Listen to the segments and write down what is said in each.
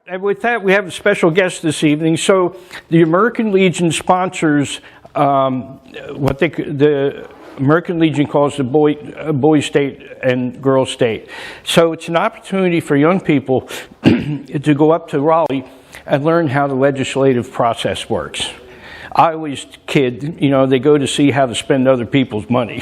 And with that, we have a special guest this evening. So the American Legion sponsors the American Legion calls the boys state and girls state. So it's an opportunity for young people to go up to Raleigh and learn how the legislative process works. I always kid, they go to see how to spend other people's money.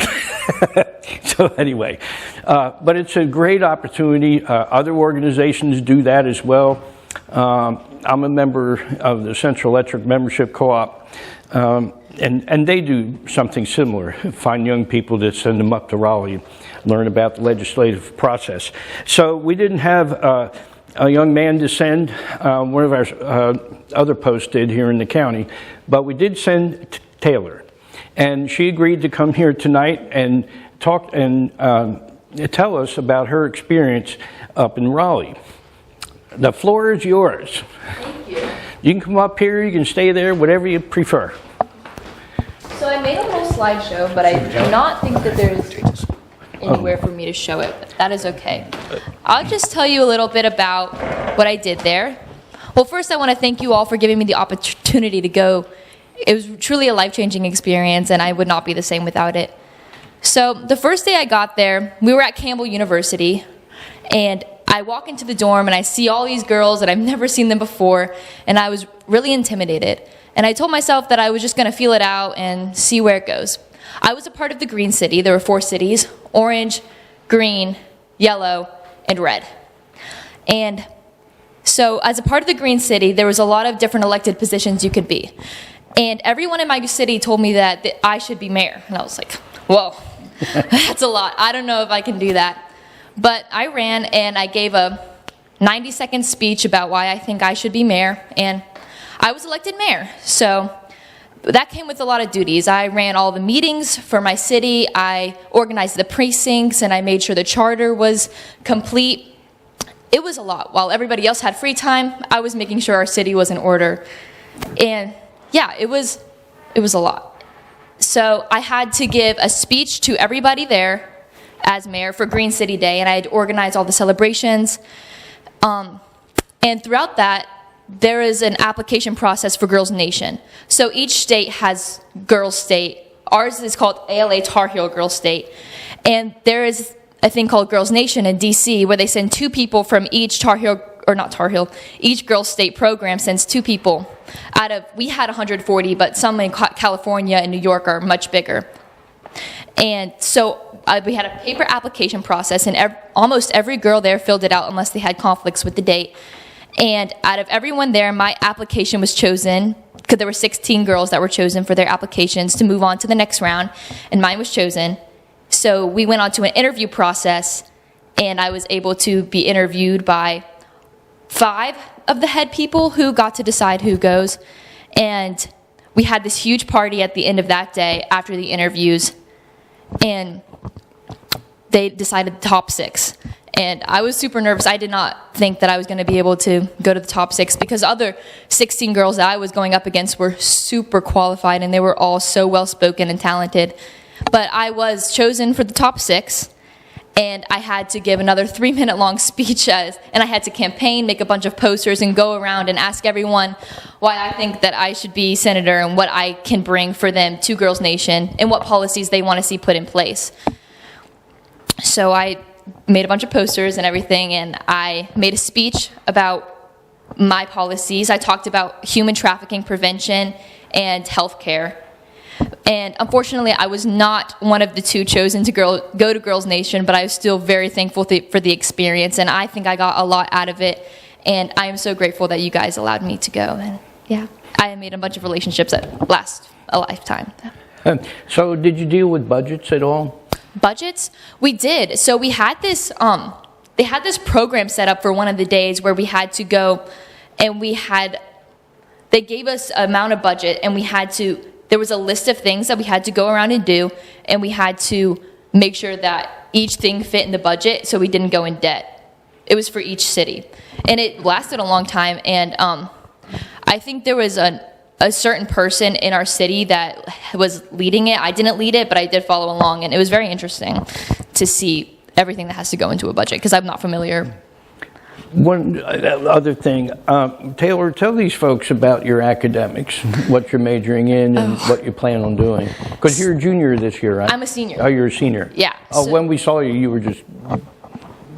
So anyway, but it's a great opportunity. Other organizations do that as well. I'm a member of the Central Electric Membership Co-op, and they do something similar, find young people to send them up to Raleigh, learn about the legislative process. So we didn't have a young man to send, one of our other posts did here in the county, but we did send Taylor. And she agreed to come here tonight and talk and tell us about her experience up in Raleigh. The floor is yours. Thank you. You can come up here, you can stay there, whatever you prefer. So I made a little slideshow, but I do not think that there's anywhere for me to show it. But that is okay. I'll just tell you a little bit about what I did there. Well, first I want to thank you all for giving me the opportunity to go. It was truly a life-changing experience, and I would not be the same without it. So the first day I got there, we were at Campbell University, and I walk into the dorm and I see all these girls that I've never seen them before, and I was really intimidated. And I told myself that I was just going to feel it out and see where it goes. I was a part of the Green City. There were 4 cities: orange, green, yellow, and red. And so as a part of the Green City, there was a lot of different elected positions you could be. And everyone in my city told me that I should be mayor. And I was like, whoa, that's a lot. I don't know if I can do that. But I ran and I gave a 90-second speech about why I think I should be mayor, and I was elected mayor. So that came with a lot of duties. I ran all the meetings for my city, I organized the precincts, and I made sure the charter was complete. It was a lot. While everybody else had free time, I was making sure our city was in order. And yeah, it was a lot. So I had to give a speech to everybody there as mayor for Green City Day, and I had organized all the celebrations. And throughout that, there is an application process for Girls Nation. So each state has Girls State. Ours is called ALA Tar Heel Girls State. And there is a thing called Girls Nation in DC where they send 2 people from each each Girls State program sends 2 people. We had 140, but some in California and New York are much bigger. And so we had a paper application process, and almost every girl there filled it out unless they had conflicts with the date. And out of everyone there, my application was chosen, because there were 16 girls that were chosen for their applications to move on to the next round, and mine was chosen. So we went on to an interview process, and I was able to be interviewed by 5 of the head people who got to decide who goes. And we had this huge party at the end of that day after the interviews, and they decided the top 6. And I was super nervous. I did not think that I was going to be able to go to the top 6 because other 16 girls that I was going up against were super qualified, and they were all so well-spoken and talented. But I was chosen for the top 6, and I had to give another 3-minute-long speech, and I had to campaign, make a bunch of posters, and go around and ask everyone why I think that I should be senator and what I can bring for them to Girls Nation and what policies they want to see put in place. So I made a bunch of posters and everything, and I made a speech about my policies. I talked about human trafficking prevention and healthcare. And unfortunately, I was not one of the 2 chosen to go to Girls Nation, but I was still very thankful for the experience, and I think I got a lot out of it, and I am so grateful that you guys allowed me to go. And yeah, I made a bunch of relationships that last a lifetime. So did you deal with budgets at all? Budgets? We did. So we had this, they had this program set up for one of the days where we had to go, and they gave us an amount of budget, and there was a list of things that we had to go around and do, and we had to make sure that each thing fit in the budget so we didn't go in debt. It was for each city. And it lasted a long time, and I think there was a certain person in our city that was leading it. I didn't lead it, but I did follow along, and it was very interesting to see everything that has to go into a budget, because I'm not familiar. One other thing, Taylor, tell these folks about your academics, what you're majoring in and what you plan on doing. Because you're a junior this year, right? I'm a senior. Oh, you're a senior. Yeah. Oh, So- when we saw you, you were just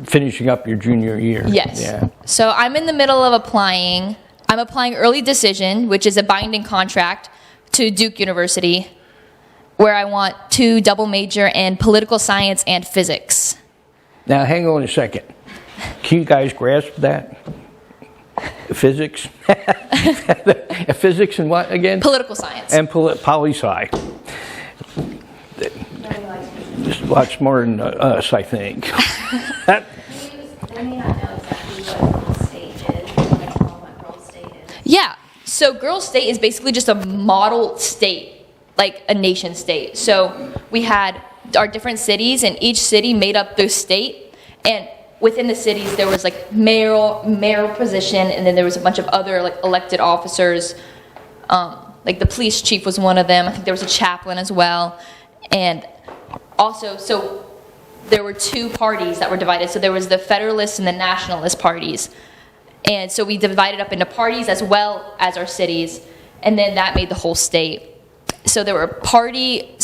finishing up your junior year. Yes. Yeah. So I'm in the middle of applying. I'm applying early decision, which is a binding contract to Duke University, where I want to double major in political science and physics. Now, hang on a second. Can you guys grasp that? Physics? Physics and what again? Political science. And poli-sci. Just a lot smarter than us, I think. We may not know exactly what state is, like what girl state is. Yeah. So Girls State is basically just a model state, like a nation state. So we had our different cities, and each city made up their state. And within the cities, there was like mayoral position, and then there was a bunch of other like elected officers. Like the police chief was one of them. I think there was a chaplain as well. And also, so there were two parties that were divided. So there was the Federalist and the Nationalist parties. And so we divided up into parties as well as our cities. And then that made the whole state. So there were party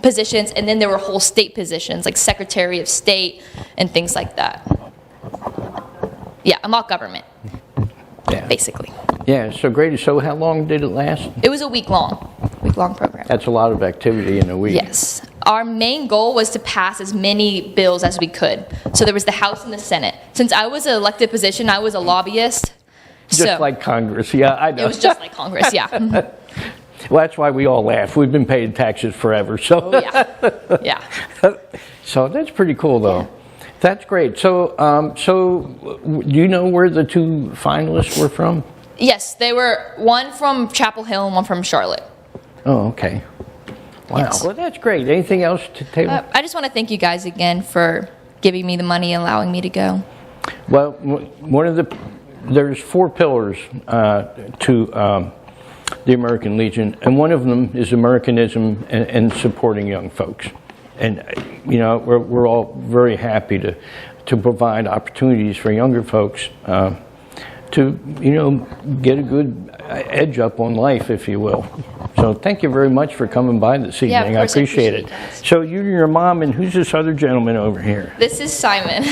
positions, and then there were whole state positions, like Secretary of State and things like that. Yeah, a mock government, Yeah. basically. Yeah, so great. So how long did it last? It was a week-long program. That's a lot of activity in a week. Yes. Our main goal was to pass as many bills as we could. So there was the House and the Senate. Since I was an elected position, I was a lobbyist. Just like Congress. Yeah, I know. It was just like Congress, yeah. Mhm. Well, that's why we all laugh. We've been paying taxes forever. So, Oh, yeah. Yeah. so that's pretty cool, though. That's great. So, do you know where the two finalists were from? Yes, they were one from Chapel Hill and one from Charlotte. Oh, okay. Wow. Yes. Well, that's great. Anything else to Taylor? I just want to thank you guys again for giving me the money and allowing me to go. Well, there's 4 pillars to the American Legion, and one of them is Americanism and supporting young folks. And you know, we're all very happy to provide opportunities for younger folks to get a good edge up on life, if you will. So thank you very much for coming by this evening. Yeah, of course, I appreciate it. you guys. So you and your mom, and who's this other gentleman over here? This is Simon.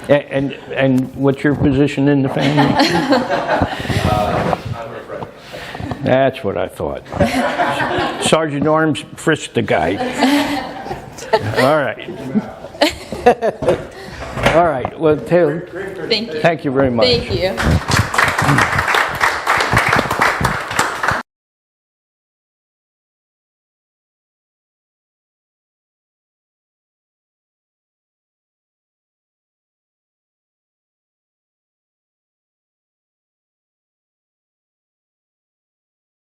And what's your position in the family? I'm a friend. That's what I thought. Sergeant Arms frisked the guy. All right. All right. Well, Taylor, Thank you. thank you very much. Thank you.